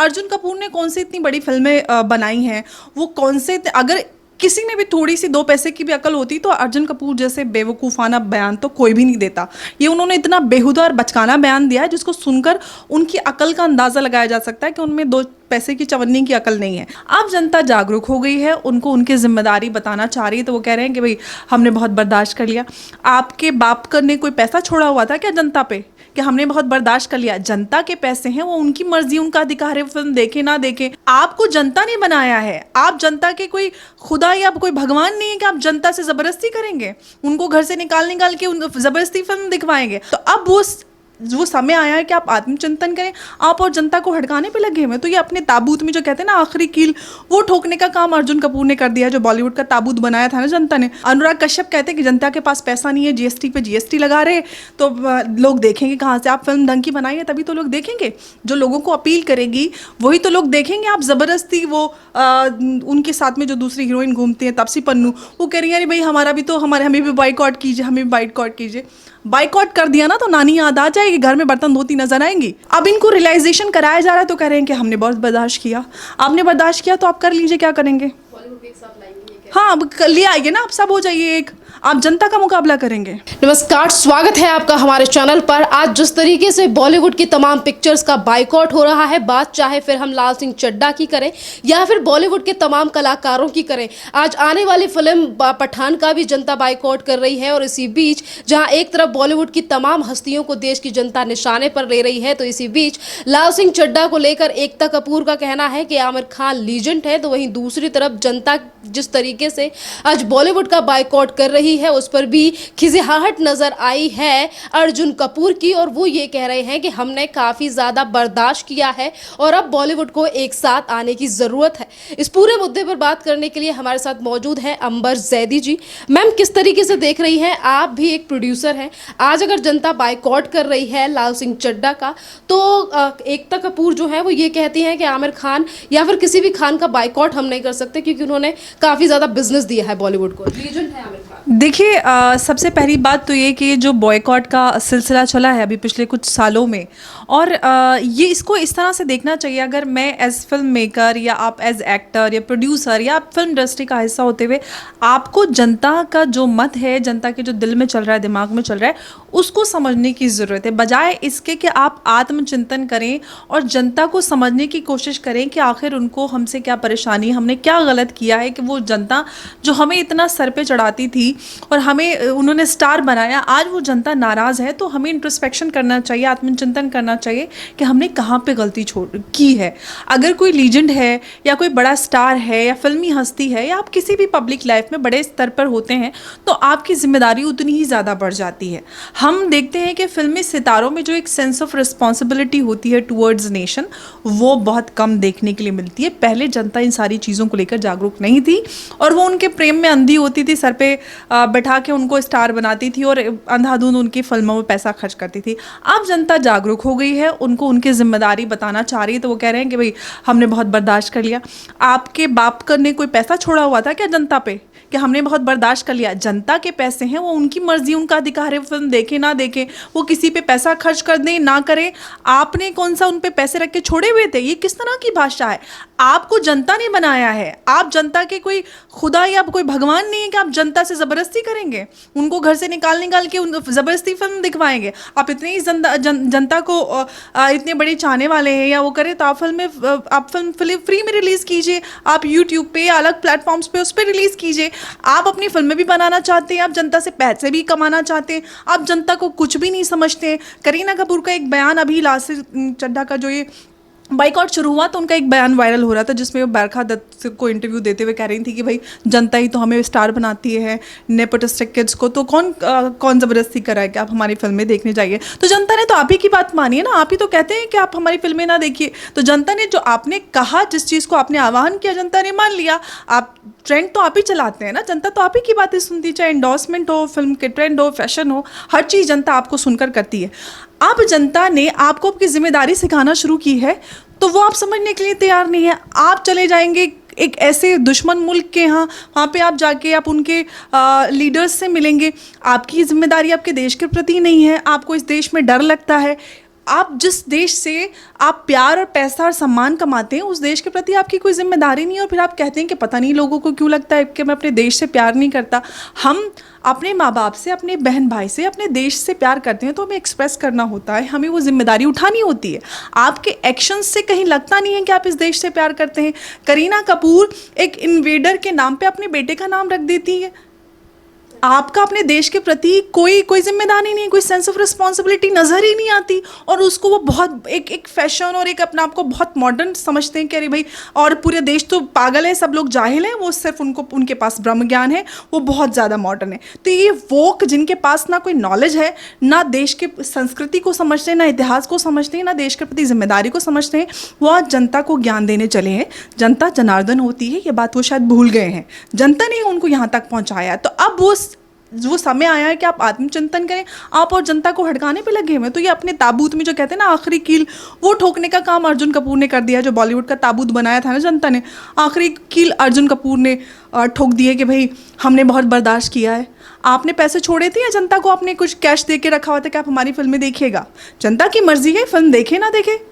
अर्जुन कपूर ने कौन सी इतनी बड़ी फिल्में बनाई हैं, वो कौन से, अगर किसी में भी थोड़ी सी दो पैसे की भी अकल होती तो अर्जुन कपूर जैसे बेवकूफ़ाना बयान तो कोई भी नहीं देता। ये उन्होंने इतना बेहुदा और बचकाना बयान दिया है जिसको सुनकर उनकी अकल का अंदाज़ा लगाया जा सकता है कि उनमें दो पैसे की चवन्नी की अकल नहीं है। अब जनता जागरूक हो गई है, उनको उनकी जिम्मेदारी बताना चाह रही है, तो वो कह रहे हैं कि भाई हमने बहुत बर्दाश्त कर लिया। आपके बाप ने कोई पैसा छोड़ा हुआ था क्या जनता पे कि हमने बहुत बर्दाश्त कर लिया? जनता के पैसे हैं, वो उनकी मर्जी, उनका अधिकार है, फिल्म देखे ना देखे। आपको जनता ने बनाया है, आप जनता के कोई खुदा या कोई भगवान नहीं है कि आप जनता से जबरदस्ती करेंगे, उनको घर से निकाल निकाल के जबरदस्ती फिल्म दिखवाएंगे। तो अब वो समय आया है कि आप आत्मचिंतन करें। आप और जनता को हड़काने पे लगे हुए, तो ये अपने ताबूत में जो कहते हैं ना आखिरी कील, वो ठोकने का काम अर्जुन कपूर ने कर दिया, जो बॉलीवुड का ताबूत बनाया था ना जनता ने। अनुराग कश्यप कहते हैं कि जनता के पास पैसा नहीं है, जीएसटी पे जीएसटी लगा रहे, तो लोग देखेंगे कहाँ से? आप फिल्म ढंग की बनाइए तभी तो लोग देखेंगे, जो लोगों को अपील करेगी वही तो लोग देखेंगे। आप ज़बरदस्ती उनके साथ में जो दूसरी हीरोइन घूमती है तापसी पन्नू, वो कह रही है अरे भाई हमारा भी तो, हमें भी बाइकआउट कीजिए, हमें भी बाइकआउट कीजिए। बाइकआउट कर दिया ना तो नानी याद आ जाएगी, घर में बर्तन धोती नजर आएंगी। अब इनको रियलाइजेशन कराया जा रहा है तो कह रहे हैं कि हमने बहुत बर्दाश्त किया। आपने बर्दाश्त किया तो आप कर लीजिए, क्या करेंगे? हाँ, अब ले आइए ना, आप सब हो जाइए एक, आप जनता का मुकाबला करेंगे। नमस्कार, स्वागत है आपका हमारे चैनल पर। आज जिस तरीके से बॉलीवुड की तमाम पिक्चर्स का बाइकआउट हो रहा है, बात चाहे फिर हम लाल सिंह चड्ढा की करें या फिर बॉलीवुड के तमाम कलाकारों की करें, आज आने वाली फिल्म पठान का भी जनता बाइकआउट कर रही है। और इसी बीच जहां एक तरफ बॉलीवुड की तमाम हस्तियों को देश की जनता निशाने पर ले रही है, तो इसी बीच लाल सिंह चड्ढा को लेकर एकता कपूर का कहना है कि आमिर खान लीजेंड है, तो वहीं दूसरी तरफ जनता जिस तरीके से आज बॉलीवुड का बाइकआउट कर रही है, उस पर भी खिसियाहट नजर आई है अर्जुन कपूर की। और वो ये कह रहे हैं कि हमने काफी ज्यादा बर्दाश्त किया है और अब बॉलीवुड को एक साथ आने की जरूरत है। इस पूरे मुद्दे पर बात करने के लिए हमारे साथ मौजूद है अंबर जैदी जी। मैम, किस तरीके से देख रही हैं? आप भी एक प्रोड्यूसर हैं, आज अगर जनता बाइकआउट कर रही है लाल सिंह चड्ढा का, तो एकता कपूर जो है वो ये कहती हैं कि आमिर खान या फिर किसी भी खान का बाइकआउट हम नहीं कर सकते क्योंकि उन्होंने काफी ज्यादा बिजनेस दिया है बॉलीवुड को, लीजेंड है आमिर खान। देखिए, सबसे पहली बात तो ये कि जो बॉयकॉट का सिलसिला चला है अभी पिछले कुछ सालों में, और ये इसको इस तरह से देखना चाहिए, अगर मैं एज फिल्म मेकर या आप एज एक्टर या प्रोड्यूसर या आप फिल्म इंडस्ट्री का हिस्सा होते हुए, आपको जनता का जो मत है, जनता के जो दिल में चल रहा है, दिमाग में चल रहा है, उसको समझने की ज़रूरत है। बजाय इसके कि आप आत्मचिंतन करें और जनता को समझने की कोशिश करें कि आखिर उनको हमसे क्या परेशानी, हमने क्या गलत किया है कि वो जनता जो हमें इतना सर पे चढ़ाती थी और हमें उन्होंने स्टार बनाया, आज वो जनता नाराज़ है। तो हमें इंट्रोस्पेक्शन करना चाहिए, आत्मचिंतन करना चाहिए कि हमने कहाँ पे गलती की है। अगर कोई लीजेंड है या कोई बड़ा स्टार है या फिल्मी हस्ती है या आप किसी भी पब्लिक लाइफ में बड़े स्तर पर होते हैं, तो आपकी जिम्मेदारी उतनी ही ज़्यादा बढ़ जाती है। हम देखते हैं कि फिल्मी सितारों में जो एक सेंस ऑफ रिस्पॉन्सिबिलिटी होती है टूवर्ड्स नेशन, वो बहुत कम देखने के लिए मिलती है। पहले जनता इन सारी चीज़ों को लेकर जागरूक नहीं थी और वो उनके प्रेम में अंधी होती थी, सर पे बैठा के उनको स्टार बनाती थी और अंधाधुंध उनकी फिल्मों में पैसा खर्च करती थी। अब जनता जागरूक हो गई है, उनको उनकी जिम्मेदारी बताना चाह रही है, तो वो कह रहे हैं कि भाई हमने बहुत बर्दाश्त कर लिया। आपके बाप ने कोई पैसा छोड़ा हुआ था क्या जनता पे कि हमने बहुत बर्दाश्त कर लिया? जनता के पैसे हैं, वो उनकी मर्जी, उनका अधिकार है, फिल्म देखे ना देखे, वो किसी पे पैसा खर्च कर दें ना करें। आपने कौन सा उन पे पैसे रख के छोड़े हुए थे? ये किस तरह की भाषा है? आपको जनता ने बनाया है, आप जनता के कोई खुदा या कोई भगवान नहीं है कि आप जनता से ज़बरदस्ती करेंगे, उनको घर से निकाल निकाल के ज़बरदस्ती फिल्म दिखवाएंगे। आप इतनी ही जनता को इतने बड़े चाहने वाले हैं या वो करें, तो आप फिल्म फ्री में रिलीज़ कीजिए, आप यूट्यूब पे या अलग प्लेटफॉर्म्स पे उस पर रिलीज़ कीजिए। आप अपनी फिल्में भी बनाना चाहते हैं, आप जनता से पैसे भी कमाना चाहते हैं, आप जनता को कुछ भी नहीं समझते। करीना कपूर का एक बयान अभी लाल सिंह चड्ढा का जो ये बाइकआउट शुरू हुआ तो उनका एक बयान वायरल हो रहा था जिसमें वो बरखा दत्त को इंटरव्यू देते हुए कह रही थी कि भाई जनता ही तो हमें स्टार बनाती है, नेपोटिस्टिक किड्स को तो कौन ज़बरदस्ती कराए कि आप हमारी फिल्में देखने जाइए। तो जनता ने तो आप ही की बात मानी है ना, आप ही तो कहते हैं कि आप हमारी फिल्में ना देखिए। तो जनता ने जो आपने कहा, जिस चीज़ को आपने आह्वान किया, जनता ने मान लिया। आप ट्रेंड तो आप ही चलाते हैं ना, जनता तो आप ही की बातें सुनती, चाहे एंडोर्समेंट हो, फिल्म के ट्रेंड हो, फैशन हो, हर चीज़ जनता आपको सुनकर करती है। अब जनता ने आपको आपकी जिम्मेदारी सिखाना शुरू की है तो वो आप समझने के लिए तैयार नहीं है। आप चले जाएंगे एक ऐसे दुश्मन मुल्क के यहाँ, वहाँ पे आप जाके आप उनके लीडर्स से मिलेंगे, आपकी जिम्मेदारी आपके देश के प्रति नहीं है, आपको इस देश में डर लगता है। आप जिस देश से आप प्यार और पैसा और सम्मान कमाते हैं उस देश के प्रति आपकी कोई जिम्मेदारी नहीं है, और फिर आप कहते हैं कि पता नहीं लोगों को क्यों लगता है कि मैं अपने देश से प्यार नहीं करता। हम अपने माँ बाप से, अपने बहन भाई से, अपने देश से प्यार करते हैं तो हमें एक्सप्रेस करना होता है, हमें वो जिम्मेदारी उठानी होती है। आपके एक्शंस से कहीं लगता नहीं है कि आप इस देश से प्यार करते हैं। करीना कपूर एक इन्वेडर के नाम पे अपने बेटे का नाम रख देती है। आपका अपने देश के प्रति कोई जिम्मेदारी नहीं, कोई सेंस ऑफ रिस्पॉन्सिबिलिटी नजर ही नहीं आती, और उसको वो बहुत एक फैशन और एक अपना आपको बहुत मॉडर्न समझते हैं कि अरे भाई, और पूरे देश तो पागल है, सब लोग जाहिल हैं, वो सिर्फ उनके पास ब्रह्म ज्ञान है, वो बहुत ज़्यादा मॉडर्न है। तो ये वोक जिनके पास ना कोई नॉलेज है, ना देश के संस्कृति को समझते हैं, ना इतिहास को समझते हैं, ना देश के प्रति जिम्मेदारी को समझते हैं, वो आज जनता को ज्ञान देने चले हैं। जनता जनार्दन होती है, ये बात वो शायद भूल गए हैं। जनता ने उनको यहाँ तक पहुँचाया है, तो अब वो समय आया है कि आप आत्मचिंतन करें। आप और जनता को भड़काने पे लगे हुए, तो ये अपने ताबूत में जो कहते हैं ना आखिरी कील, वो ठोकने का काम अर्जुन कपूर ने कर दिया। जो बॉलीवुड का ताबूत बनाया था ना जनता ने, आखिरी कील अर्जुन कपूर ने ठोक दी है कि भाई हमने बहुत बर्दाश्त किया है। आपने पैसे छोड़े थे या जनता को आपने कुछ कैश दे के रखा हुआ था कि आप हमारी फिल्में देखिएगा? जनता की मर्जी है, फिल्म देखे ना देखे।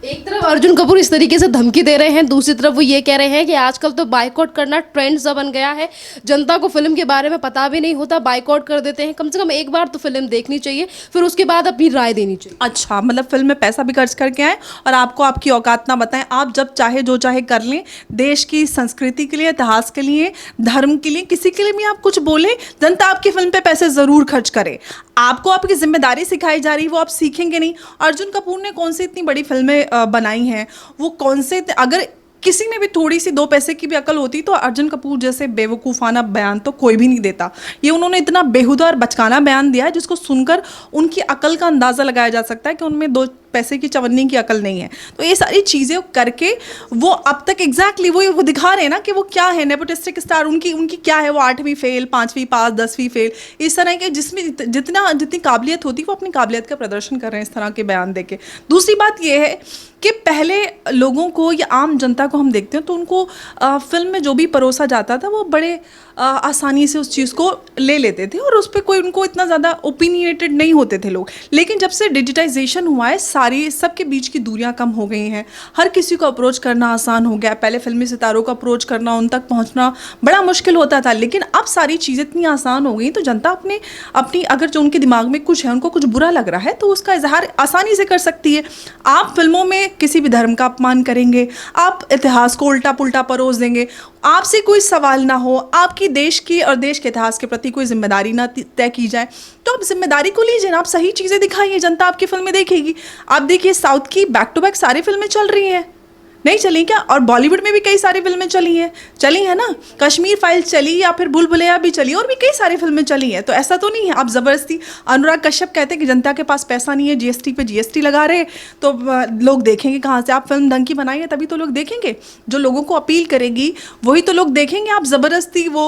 एक तरफ अर्जुन कपूर इस तरीके से धमकी दे रहे हैं, दूसरी तरफ वो ये कह रहे हैं कि आजकल तो बाइकआउट करना ट्रेंड सा बन गया है, जनता को फिल्म के बारे में पता भी नहीं होता, बाइकआउट कर देते हैं। कम से कम एक बार तो फिल्म देखनी चाहिए, फिर उसके बाद अपनी राय देनी चाहिए। अच्छा, मतलब फिल्म में पैसा भी खर्च करके आए और आपको आपकी औकात ना बताएं। आप जब चाहे जो चाहे कर लें, देश की संस्कृति के लिए, इतिहास के लिए, धर्म के लिए, किसी के लिए भी आप कुछ बोलें, जनता आपकी फिल्म पे पैसे ज़रूर खर्च करे। आपको आपकी जिम्मेदारी सिखाई जा रही, वो आप सीखेंगे नहीं। अर्जुन कपूर ने कौन सी इतनी बड़ी फिल्में बनाई हैं, वो कौन से, अगर किसी में भी थोड़ी सी 2 पैसे की भी अकल होती तो अर्जुन कपूर जैसे बेवकूफ़ाना बयान तो कोई भी नहीं देता। ये उन्होंने इतना बेहुदा और बचकाना बयान दिया है जिसको सुनकर उनकी अकल का अंदाज़ा लगाया जा सकता है कि उनमें 2 पैसे की चवन्नी की अकल नहीं है। तो ये सारी चीज़ें करके वो अब तक एग्जैक्टली वो दिखा रहे हैं ना कि वो क्या है, नेपोटिस्टिक स्टार। उनकी क्या है, वो 8वीं फेल, 5वीं पास, 10वीं फेल, इस तरह के जिसमें जितनी काबिलियत होती है वो अपनी काबिलियत का प्रदर्शन कर रहे हैं इस तरह के बयान देके। दूसरी बात ये है कि पहले लोगों को या आम जनता को हम देखते हैं तो उनको फिल्म में जो भी परोसा जाता था वो बड़े आसानी से उस चीज़ को ले लेते थे और उस पर कोई उनको इतना ज़्यादा ओपिनिएटेड नहीं होते थे लोग। लेकिन जब से डिजिटाइजेशन हुआ है, सारी सबके बीच की दूरियां कम हो गई हैं, हर किसी को अप्रोच करना आसान हो गया। पहले फिल्मी सितारों को अप्रोच करना, उन तक पहुंचना बड़ा मुश्किल होता था, लेकिन अब सारी चीज़ें इतनी आसान हो गई तो जनता अपनी अगर जो उनके दिमाग में कुछ है, उनको कुछ बुरा लग रहा है तो उसका इजहार आसानी से कर सकती है। आप फिल्मों में किसी भी धर्म का अपमान करेंगे, आप इतिहास को उल्टा पुल्टा परोस देंगे, आपसे कोई सवाल ना हो, आपकी देश की और देश के इतिहास के प्रति कोई जिम्मेदारी ना तय की जाए, तो आप जिम्मेदारी को लीजिए ना, आप सही चीज़ें दिखाइए, जनता आपकी फिल्में देखेगी। आप देखिए साउथ की बैक टू बैक सारी फिल्में चल रही हैं, नहीं चली क्या? और बॉलीवुड में भी कई सारी फिल्में चली हैं ना, कश्मीर फाइल चली, या फिर भूल भुलैया भी चली, और भी कई सारी फिल्में चली हैं। तो ऐसा तो नहीं है आप ज़बरदस्ती। अनुराग कश्यप कहते हैं कि जनता के पास पैसा नहीं है, जीएसटी पे जीएसटी लगा रहे तो लोग देखेंगे कहाँ से। आप फिल्म ढंग की बनाइए तभी तो लोग देखेंगे, जो लोगों को अपील करेगी वही तो लोग देखेंगे। आप ज़बरदस्ती वो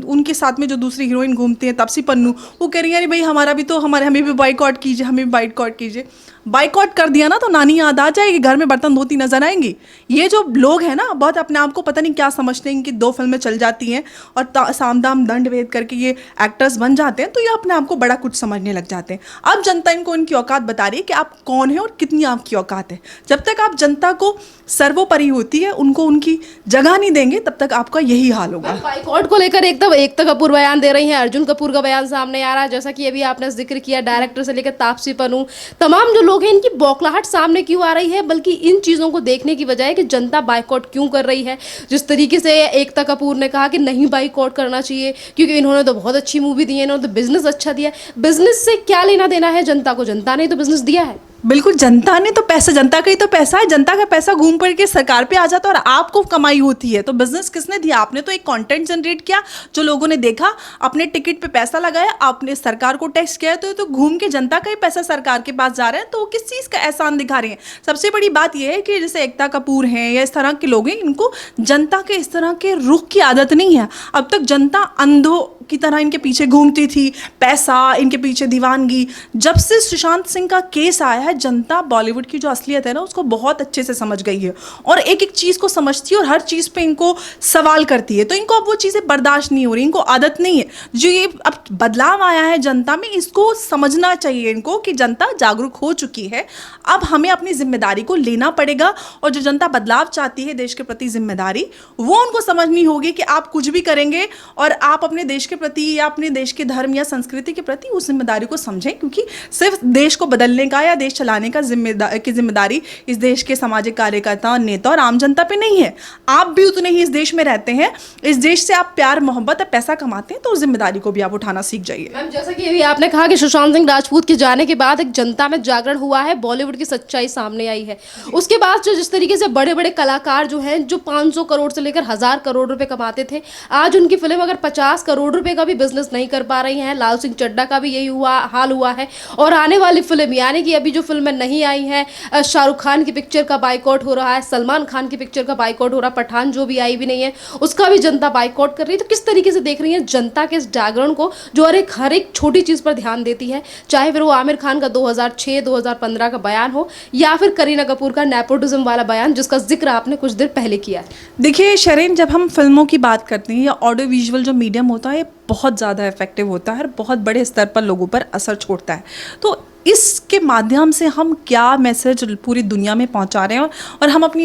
उनके साथ में जो दूसरी हीरोइन घूमती हैं तापसी पन्नू, वो कह रही है अरे भाई हमारा भी तो, हमें भी बाइकआउट कीजिए, हमें भी बाइकआउट कीजिए। बाइकआउट कर दिया ना तो नानी याद आ जाएगी, घर में बर्तन धोती नजर आएंगी। ये जो लोग हैं ना, बहुत अपने आप को पता नहीं क्या समझते हैं कि 2 फिल्में चल जाती हैं और साम दाम दंड भेद करके ये एक्टर्स बन जाते हैं, तो ये अपने आप को बड़ा कुछ समझने लग जाते हैं। अब जनता इनको इनकी औकात बता रही है कि आप कौन है और कितनी आपकी औकात है। जब तक आप जनता को सर्वोपरि होती है, उनको उनकी जगह नहीं देंगे, तब तक आपका यही हाल होगा। बाइकआउट को लेकर एकता कपूर बयान दे रही हैं, अर्जुन कपूर का बयान सामने आ रहा है, जैसा कि अभी आपने जिक्र किया, डायरेक्टर से लेकर तापसी पन्नू, तमाम जो लोग हैं, इनकी बौखलाहट सामने क्यों आ रही है? बल्कि इन चीज़ों को देखने की बजाय कि जनता बाइकआउट क्यों कर रही है। जिस तरीके से एकता कपूर ने कहा कि नहीं बाइकआउट करना चाहिए क्योंकि इन्होंने तो बहुत अच्छी मूवी दी है, इन्होंने तो बिजनेस अच्छा दिया। बिजनेस से क्या लेना देना है जनता को? जनता ने तो बिजनेस दिया है। बिल्कुल, जनता ने तो पैसा, जनता का ही तो पैसा है, जनता का पैसा घूम पड़ के सरकार पे आ जाता है और आपको कमाई होती है। तो बिजनेस किसने दिया? आपने तो एक कंटेंट जनरेट किया, जो लोगों ने देखा, अपने टिकट पे पैसा लगाया, आपने सरकार को टैक्स किया, तो घूम के जनता का ही पैसा सरकार के पास जा रहा है। तो किस चीज़ का एहसान दिखा रहे हैं? सबसे बड़ी बात यह है कि जैसे एकता कपूर हैं या इस तरह के लोग हैं, इनको जनता के इस तरह के रुख की आदत नहीं है। अब तक जनता अंधों की तरह इनके पीछे घूमती थी, पैसा, इनके पीछे दीवानगी। जब से सुशांत सिंह का केस आया है, जनता बॉलीवुड की जो असलियत है ना उसको बहुत अच्छे से समझ गई है और एक एक चीज़ को समझती है और हर चीज़ पे इनको सवाल करती है। तो इनको अब वो चीज़ें बर्दाश्त नहीं हो रही, इनको आदत नहीं है। जो ये अब बदलाव आया है जनता में, इसको समझना चाहिए इनको कि जनता जागरूक हो चुकी है। अब हमें अपनी जिम्मेदारी को लेना पड़ेगा और जो जनता बदलाव चाहती है, देश के प्रति जिम्मेदारी, वो उनको समझनी होगी कि आप कुछ भी करेंगे और आप अपने देश के प्रति या अपने देश के धर्म या संस्कृति के प्रति उस जिम्मेदारी को समझें, क्योंकि सिर्फ देश को बदलने का या देश चलाने का जिम्मेदारी इस देश के सामाजिक कार्यकर्ता, नेता और आम जनता पे नहीं है। आप भी उतने ही इस देश में रहते हैं, इस देश से आप प्यार, मोहब्बत और पैसा कमाते हैं, तो उस जिम्मेदारी को भी आप उठाना सीख जाइए। मैम, जैसा कि अभी आपने कहा कि सुशांत सिंह राजपूत के जाने के बाद एक जनता में जागरण हुआ है, बॉलीवुड की सच्चाई सामने आई है। उसके बाद जो जिस तरीके से बड़े बड़े कलाकार जो हैं, जो 500 करोड़ से लेकर 1000 करोड़ रुपए कमाते थे, आज उनकी फिल्म अगर 50 करोड़ रुपए का भी बिजनेस नहीं कर पा रही हैं। लाल सिंह चड्ढा का भी यही हाल हुआ है। और आने वाली फिल्म, यानी कि अभी जो फिल्में नहीं आई हैं, शाहरुख खान की पिक्चर का बाइकआउट हो रहा है, सलमान खान की पिक्चर का बाइकआउट हो रहा है, पठान जो भी आई भी नहीं है उसका भी जनता बाइकआउट कर रही है। तो किस तरीके से देख रही है जनता के इस जागरण को, जो हर एक छोटी चीज पर ध्यान देती है, चाहे फिर वो आमिर खान का 2006-2015 का बयान हो या फिर करीना कपूर का नेपोटिज्म वाला बयान, जिसका जिक्र आपने कुछ देर पहले किया है। देखिए शरीन, जब हम फिल्मों की बात करते हैं या ऑडियो विजुअल जो मीडियम होता है, ये बहुत ज़्यादा इफेक्टिव होता है और बहुत बड़े स्तर पर लोगों पर असर छोड़ता है। तो इसके माध्यम से हम क्या मैसेज पूरी दुनिया में पहुंचा रहे हैं, और हम अपनी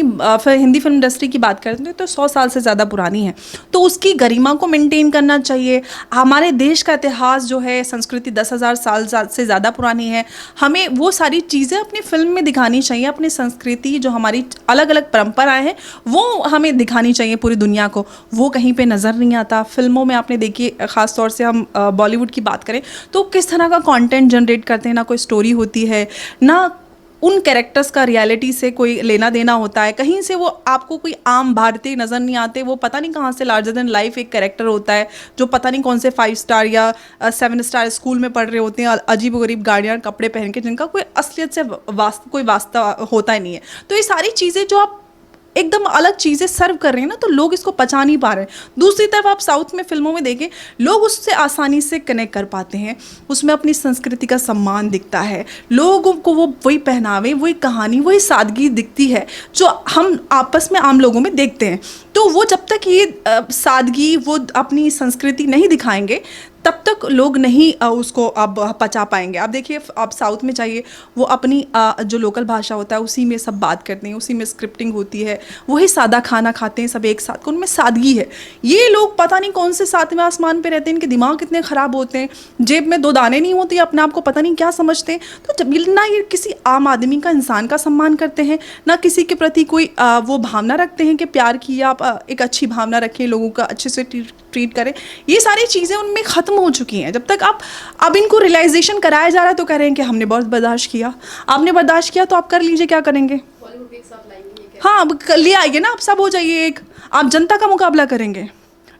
हिंदी फिल्म इंडस्ट्री की बात करते हैं तो 100 साल से ज़्यादा पुरानी है, तो उसकी गरिमा को मेंटेन करना चाहिए। हमारे देश का इतिहास जो है, संस्कृति 10,000 साल से ज़्यादा पुरानी है, हमें वो सारी चीज़ें अपनी फिल्म में दिखानी चाहिए। अपनी संस्कृति, जो हमारी अलग अलग परंपराएं हैं, वो हमें दिखानी चाहिए पूरी दुनिया को। वो कहीं पे नज़र नहीं आता फिल्मों में। आपने देखिए, ख़ास तौर से हम बॉलीवुड की बात करें तो किस तरह का कंटेंट जनरेट करते हैं, ना कोई स्टोरी होती है, ना उन कैरेक्टर्स का रियलिटी से कोई लेना देना होता है। कहीं से वो आपको कोई आम भारतीय नज़र नहीं आते, वो पता नहीं कहाँ से लार्जर देन लाइफ एक कैरेक्टर होता है, जो पता नहीं कौन से 5 स्टार या 7 स्टार स्कूल में पढ़ रहे होते हैं, अजीब गरीब गाड़ियाँ कपड़े पहन के, जिनका कोई असलियत से कोई वास्ता होता ही नहीं है। तो ये सारी चीज़ें जो आप एकदम अलग चीज़ें सर्व कर रहे हैं ना, तो लोग इसको पचा नहीं पा रहे हैं। दूसरी तरफ आप साउथ में फिल्मों में देखें, लोग उससे आसानी से कनेक्ट कर पाते हैं, उसमें अपनी संस्कृति का सम्मान दिखता है, लोगों को वो वही पहनावे, वही कहानी, वही सादगी दिखती है जो हम आपस में आम लोगों में देखते हैं। तो वो जब तक ये सादगी, वो अपनी संस्कृति नहीं दिखाएंगे, तब तक लोग नहीं उसको अब पचा पाएंगे। आप देखिए, आप साउथ में जाइए, वो अपनी जो लोकल भाषा होता है उसी में सब बात करते हैं, उसी में स्क्रिप्टिंग होती है, वही सादा खाना खाते हैं सब एक साथ, उनमें सादगी है। ये लोग पता नहीं कौन से 7वें आसमान पे रहते हैं, इनके दिमाग कितने ख़राब होते हैं, जेब में 2 दाने नहीं होते, अपने आप को पता नहीं क्या समझते हैं। तो जब ना ये किसी आम आदमी का, इंसान का सम्मान करते हैं, ना किसी के प्रति कोई वो भावना रखते हैं कि प्यार की आप एक अच्छी भावना रखें, लोगों का अच्छे से ट्रीट करें, ये सारी चीज़ें उनमें ख़त्म हो चुकी हैं। जब तक आप अब इनको रियलाइजेशन कराया जा रहा है तो कह रहे हैं कि हमने बहुत बर्दाश्त किया। आपने बर्दाश्त किया तो आप कर लीजिए, क्या करेंगे? हाँ, अब ले आइए ना, आप सब हो जाइए एक। आप जनता का मुकाबला करेंगे,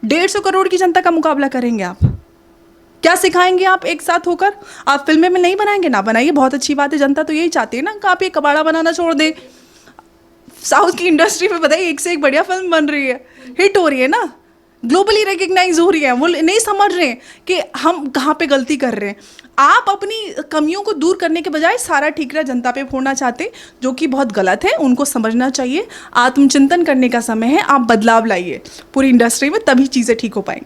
150 करोड़ की जनता का मुकाबला करेंगे। आप क्या सिखाएंगे? आप एक साथ होकर आप फिल्में में नहीं बनाएंगे? ना बनाइए, बहुत अच्छी बात है। जनता तो यही चाहती है ना कि आप ये कबाड़ा बनाना छोड़ दें। साउथ की इंडस्ट्री में बताइए, एक से एक बढ़िया फिल्म बन रही है, हिट हो रही है ना, ग्लोबली रिकग्नाइज हो रही है। वो नहीं समझ रहे हैं कि हम कहाँ पे गलती कर रहे हैं। आप अपनी कमियों को दूर करने के बजाय सारा ठीकरा जनता पे फोड़ना चाहते हैं, जो कि बहुत गलत है। उनको समझना चाहिए, आत्मचिंतन करने का समय है। आप बदलाव लाइए पूरी इंडस्ट्री में, तभी चीज़ें ठीक हो पाएंगी।